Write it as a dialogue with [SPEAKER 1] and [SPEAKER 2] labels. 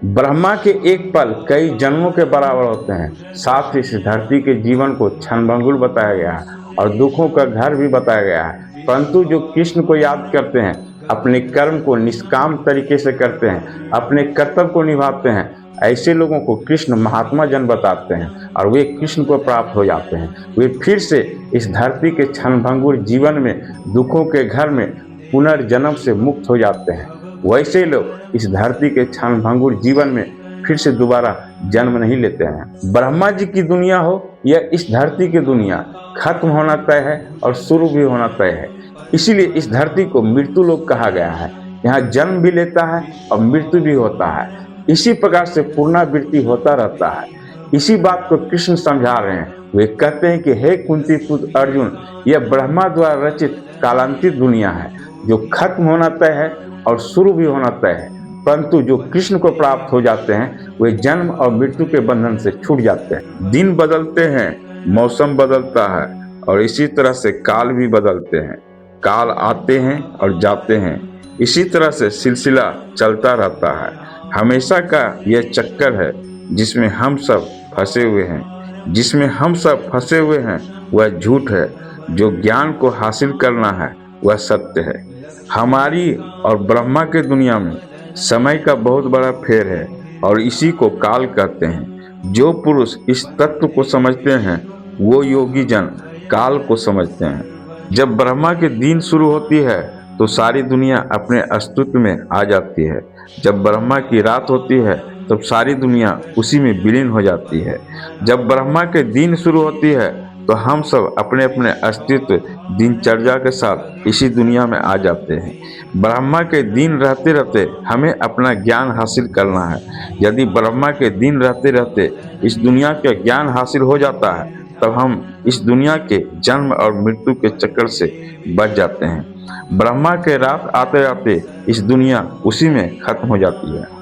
[SPEAKER 1] ब्रह्मा के एक पल कई जन्मों के बराबर होते हैं। साथ ही इस धरती के जीवन को क्षणभंगुर बताया गया है और दुखों का घर भी बताया गया है। परंतु जो कृष्ण को याद करते हैं, अपने कर्म को निष्काम तरीके से करते हैं, अपने कर्तव्य को निभाते हैं, ऐसे लोगों को कृष्ण महात्मा जन बताते हैं और वे कृष्ण को प्राप्त हो जाते हैं। वे फिर से इस धरती के क्षणभंगुर जीवन में, दुखों के घर में पुनर्जन्म से मुक्त हो जाते हैं। वैसे लोग इस धरती के क्षणभंगुर जीवन में फिर से दोबारा जन्म नहीं लेते हैं। ब्रह्मा जी की दुनिया हो या इस धरती की दुनिया, खत्म होना तय है और शुरू भी होना तय है। इसीलिए इस धरती को मृत्यु लोक कहा गया है। यहाँ जन्म भी लेता है और मृत्यु भी होता है। इसी प्रकार से पुनरावृत्ति होता रहता है। इसी बात को कृष्ण समझा रहे हैं। वे कहते हैं कि हे कुंती पुत्र अर्जुन, यह ब्रह्मा द्वारा रचित कालांतित दुनिया है, जो खत्म होना तय है और शुरू भी होना तय है। परंतु जो कृष्ण को प्राप्त हो जाते हैं, वे जन्म और मृत्यु के बंधन से छूट जाते हैं। दिन बदलते हैं, मौसम बदलता है और इसी तरह से काल भी बदलते हैं। काल आते हैं और जाते हैं। इसी तरह से सिलसिला चलता रहता है। हमेशा का यह चक्कर है जिसमें हम सब फंसे हुए हैं। जिसमें हम सब फंसे हुए हैं वह झूठ है। जो ज्ञान को हासिल करना है वह सत्य है। हमारी और ब्रह्मा के दुनिया में समय का बहुत बड़ा फेर है और इसी को काल कहते हैं। जो पुरुष इस तत्व को समझते हैं वो योगी जन काल को समझते हैं। जब ब्रह्मा के दिन शुरू होती है तो सारी दुनिया अपने अस्तित्व में आ जाती है। जब ब्रह्मा की रात होती है तब सारी दुनिया उसी में विलीन हो जाती है। जब ब्रह्मा के दिन शुरू होती है तो हम सब अपने अपने अस्तित्व दिनचर्या के साथ इसी दुनिया में आ जाते हैं। ब्रह्मा के दिन रहते रहते हमें अपना ज्ञान हासिल करना है। यदि ब्रह्मा के दिन रहते रहते इस दुनिया का ज्ञान हासिल हो जाता है तब हम इस दुनिया के जन्म और मृत्यु के चक्कर से बच जाते हैं। ब्रह्मा के रात आते आते इस दुनिया उसी में खत्म हो जाती है।